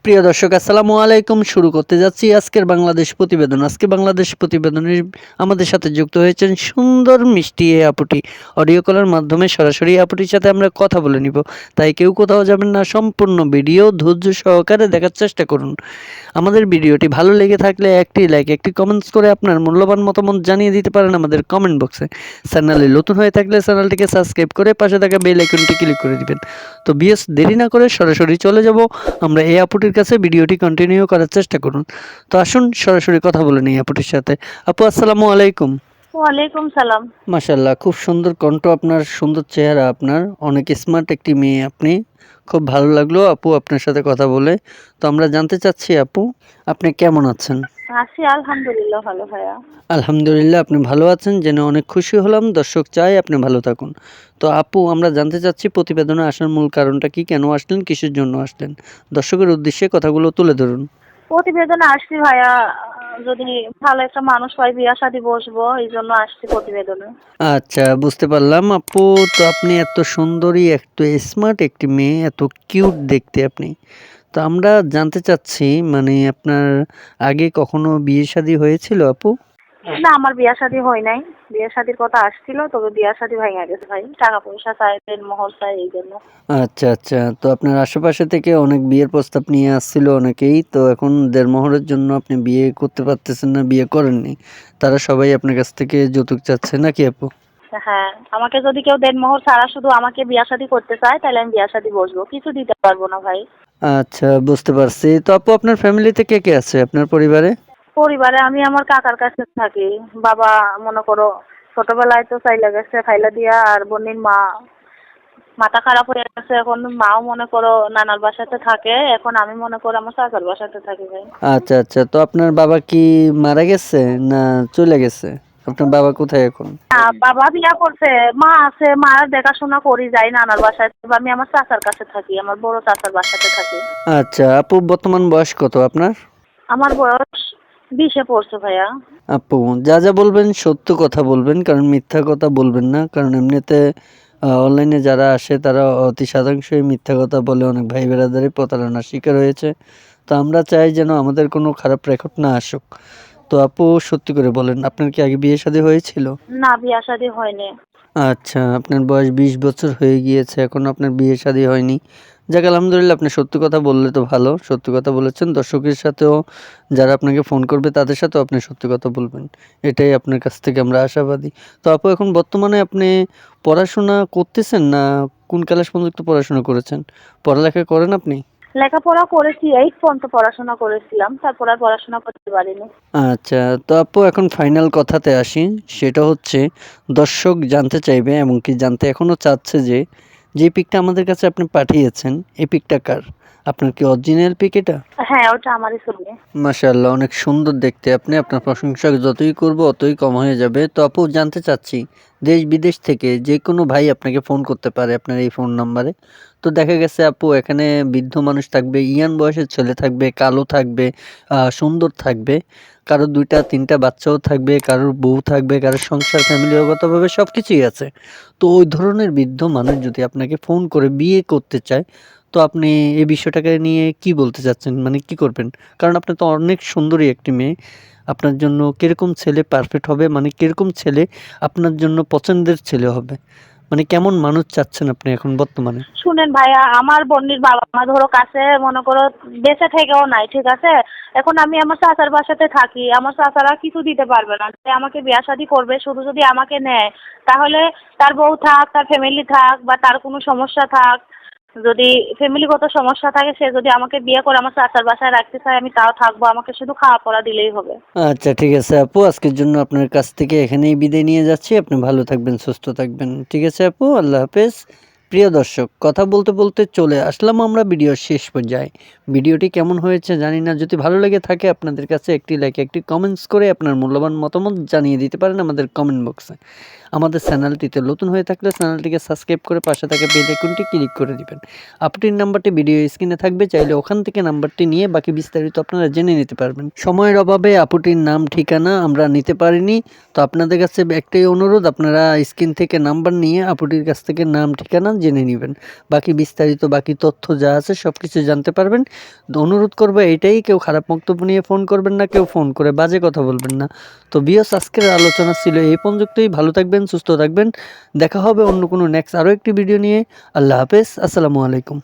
প্রিয় দর্শক আসসালামু আলাইকুম। শুরু করতে যাচ্ছি আজকের বাংলাদেশ প্রতিবেদন। আজকে বাংলাদেশ প্রতিবেদনের আমাদের সাথে যুক্ত হয়েছেন সুন্দর মিষ্টি এই আপুটি। অডিও কলের মাধ্যমে সরাসরি আপুটির সাথে আমরা কথা বলে নিব। তাই কেউ কোথাও যাবেন না, সম্পূর্ণ ভিডিও ধৈর্য সহকারে দেখার চেষ্টা করুন। আমাদের ভিডিওটি ভালো লেগে থাকলে একটি লাইক, একটি কমেন্টস করে আপনার মূল্যবান মতামত জানিয়ে দিতে পারেন আমাদের কমেন্ট বক্সে। চ্যানেলে নতুন হয়ে থাকলে চ্যানেলটিকে সাবস্ক্রাইব করে পাশে থাকা বেল আইকনটি ক্লিক করে দিবেন। তো বিএস দেরি না করে সরাসরি চলে যাব আমরা এই আপুটির কাছে। ভিডিওটি কন্টিনিউ করার চেষ্টা করুন। তো আসুন সরাসরি কথা বলে নিই আপুটির সাথে। আপু আসসালামু আলাইকুম। ওয়ালাইকুম সালাম। মাশাল্লাহ, খুব সুন্দর কণ্ঠ আপনার, সুন্দর চেহারা আপনার, অনেক স্মার্ট একটি মেয়ে আপনি। খুব ভালো লাগলো আপু আপনার সাথে কথা বলে। তো আমরা জানতে চাচ্ছি আপু, আপনি কেমন আছেন? আছি আলহামদুলিল্লাহ, ভালো ভাইয়া। আলহামদুলিল্লাহ, আপনি ভালো আছেন জেনে অনেক খুশি হলাম। দর্শক চাই আপনি ভালো থাকুন। তো আপু, আমরা জানতে চাচ্ছি প্রতিবেদনে আসার মূল কারণটা কি, কেন আসলেন, কিসের জন্য আসলেন? দর্শকের উদ্দেশ্যে কথাগুলো তুলে ধরুন। প্রতিবেদনে আসছি ভাইয়া, যদি ভালো একটা মানুষ পাই বিয়া শাদী বসবো, এই জন্য আসছি প্রতিবেদনে। আচ্ছা, বুঝতে পারলাম আপু। তো আপনি এত সুন্দরী, এত স্মার্ট একটি মেয়ে, এত কিউট দেখতে আপনি। তো আমরা জানতে চাচ্ছি, মানে আপনার আগে কখনো বিয়ে শাদী হয়েছিল আপু? না, আমার বিয়া শাদী হয় নাই। বিয়া শাদীর কথা আসছিল, তবে বিয়া শাদী ভাঙা গেছে ভাই। টাকা পয়সা চাই, মোহর চাই, এই জন্য। আচ্ছা আচ্ছা, তো আপনার আশেপাশে থেকে অনেক বিয়ের প্রস্তাব নিয়ে আসছিল অনেকেই, তো এখন দেড়মোহরের জন্য আপনি বিয়ে করতে পারতেছেন না, বিয়ে করেননি। তারা সবাই আপনার কাছ থেকে যৌতুক চাচ্ছে নাকি আপু? হ্যাঁ, আমাকে যদি কেউ মোহর ছাড়া শুধু আমাকে বিয়া শাদী করতে চায়, তাহলে আমি বিয়া শাদী বসবো, কিছু দিতে পারবো না ভাই। আচ্ছা, বুঝতে পারছি। তো আপু, আপনার ফ্যামিলিতে কে কে আছে আপনার পরিবারে? পরিবারে আমি আমার কাকার কাছে থাকি। বাবা মনে করো ছোটবেলায় তো চাইলা গেছে ফাইলা দিয়া, আর বোনের মা মাথা খারাপ হয়ে গেছে, এখন মাও মনে করো নানার বাসাতে থাকে, এখন আমি মনে করো আমার চাচার বাসাতে থাকি ভাই। আচ্ছা আচ্ছা, তো আপনার বাবা কি মারা গেছে না চলে গেছে? আপনার বাবা কোথায় এখন? বাবা বিয়া করছে, মা আছে, মার দেখাশোনা করি, যাই নানার বাসায়। তবে আমি আমার চাচার কাছে থাকি, আমার বড় চাচার বাসাতে থাকি। আচ্ছা আপু, বর্তমান বয়স কত আপনার? আমার বয়স 20-এ পড়ছে ভাইয়া। আপু, যা যা বলবেন সত্য কথা বলবেন, কারণ মিথ্যা কথা বলবেন না। কারণ এমনিতে অনলাইনে যারা আসে তারা অতি শতাংশই মিথ্যা কথা বলে, অনেক ভাই বেড়াদারি প্রতারণার শিকার হয়েছে। তো আমরা চাই যেন আমাদের কোনো খারাপ রেকর্ড না আসুক। তো আপু, সত্যি করে বলেন, আপনার কি আগে বিয়ে শাদী হয়েছিল? না, বিয়া শাদী হয়নি। আচ্ছা, আপনার বয়স 20 বছর হয়ে গিয়েছে, এখনো আপনার বিয়ে শাদী হয়নি। যাক আলহামদুলিল্লাহ, আপনি সত্যি কথা বললে তো ভালো। সত্যি কথা বলেছেন। দর্শকের সাথেও, যারা আপনাকে ফোন করবে তাদের সাথেও আপনি সত্যি কথা বলবেন। এটাই আপনার কাছ থেকে আমরা আশাবাদী। তো আপু, এখন বর্তমানে আপনি পড়াশোনা করতেছেন না কোন ক্লাস পর্যন্ত পড়াশোনা করেছেন? পড়ালেখা করেন আপনি? লেখাপড়া করেছি, 8 পর্যন্ত পড়াশোনা করেছিলাম, তারপর আর পড়াশোনা করতে পারিনি। আচ্ছা, তো আপু এখন ফাইনাল কথাতে আসি। সেটা হচ্ছে, দর্শক জানতে চাইবে, এমনকি জানতে এখনো চাচ্ছে যে পিকটা আমাদের কাছে আপনি পাঠিয়েছেন, এই পিকটা কার? আপনার কি অরিজিনাল পিক এটা? হ্যাঁ, ওটা আমারই ছবি। মাশাআল্লাহ, অনেক সুন্দর দেখতে আপনি। আপনার প্রশংসা যতই করব অতই কম হয়ে যাবে। তো আপু, জানতে চাচ্ছি, দেশ বিদেশ থেকে যে কোনো ভাই আপনাকে ফোন করতে পারে আপনার এই ফোন নাম্বারে। তো দেখা গেছে আপু, এখানে বৃদ্ধ মানুষ থাকবে, ইয়াং বয়সের ছেলে থাকবে, কালো থাকবে, সুন্দর থাকবে, কারোর 2টা 3টা বাচ্চাও থাকবে, কারোর বউ থাকবে, কারোর সংসার ফ্যামিলিগতভাবে সব কিছুই আছে। তো ওই ধরনের বৃদ্ধ মানুষ যদি আপনাকে ফোন করে বিয়ে করতে চায়, তো আপনি এই বিষয়টাকে নিয়ে কি বলতে চাচ্ছেন? মানে কি করবেন? কারণ আপনি তো অনেক সুন্দরী একটি মেয়ে। আপনার জন্য কিরকম ছেলে পারফেক্ট হবে? মানে কিরকম ছেলে আপনার জন্য পছন্দের ছেলে হবে? মানে কেমন মানুষ চাচ্ছেন আপনি এখন বর্তমানে? শুনেন ভাইয়া, আমার বোনের বাবা মা ধরো কাছে মনে করো বেঁচে থেকেও নাই, ঠিক আছে? এখন আমি আমার চাচার বাসাতে থাকি, আমার চাচারা কিছু দিতে পারবে না। সে আমাকে বিয়া শাদী করবে শুধু যদি আমাকে নেয়, তাহলে তার বউ থাক, তার ফ্যামিলি থাক, বা তার কোনো সমস্যা থাক, যদি ফ্যামিলিগত সমস্যা থাকে, সে যদি আমাকে বিয়ে করে আমার চাচার বাসায় রাখতে চায়, আমি তাও থাকবো, আমাকে শুধু খাওয়া পড়া দিলেই হবে। আচ্ছা, ঠিক আছে আপু। আজকের জন্য আপনার কাছ থেকে এখানেই বিদায় নিয়ে যাচ্ছি। আপনি ভালো থাকবেন, সুস্থ থাকবেন। ঠিক আছে আপু, আল্লাহ হাফেজ। প্রিয় দর্শক, কথা বলতে বলতে চলে আসলাম আমরা ভিডিওর শেষ পর্যায়ে। ভিডিওটি কেমন হয়েছে জানি না। যদি ভালো লেগে থাকে আপনাদের কাছে একটি লাইক, একটি কমেন্টস করে আপনার মূল্যবান মতামত জানিয়ে দিতে পারেন আমাদের কমেন্ট বক্সে। আমাদের চ্যানেলটিতে নতুন হয়ে থাকলে চ্যানেলটিকে সাবস্ক্রাইব করে পাশে থাকা বেল আইকনটি ক্লিক করে দিবেন। আপুটির নাম্বারটি ভিডিও স্ক্রিনে থাকবে, চাইলে ওখান থেকে নাম্বারটি নিয়ে বাকি বিস্তারিত আপনারা জেনে নিতে পারবেন। সময়ের অভাবে আপুটির নাম ঠিকানা আমরা নিতে পারিনি। তো আপনাদের কাছে একটাই অনুরোধ, আপনারা স্ক্রিন থেকে নাম্বার নিয়ে আপুটির কাছ থেকে নাম ঠিকানা জেনে নেবেন। বাকি বিস্তারিত বাকি তথ্য যা আছে সব কিছু জানতে পারবেন। তো অনুরোধ করবো এটাই, কেউ খারাপ বক্তব্য নিয়ে ফোন করবেন না, কেউ ফোন করে বাজে কথা বলবেন না। তো ভিউয়ার্স, আজকের আলোচনা ছিল এই পর্যন্তই। ভালো থাকবেন, সুস্থ থাকবেন। দেখা হবে অন্য কোনো নেক্সট আরও একটি ভিডিও নিয়ে। আল্লাহ হাফেজ, আসসালামু আলাইকুম।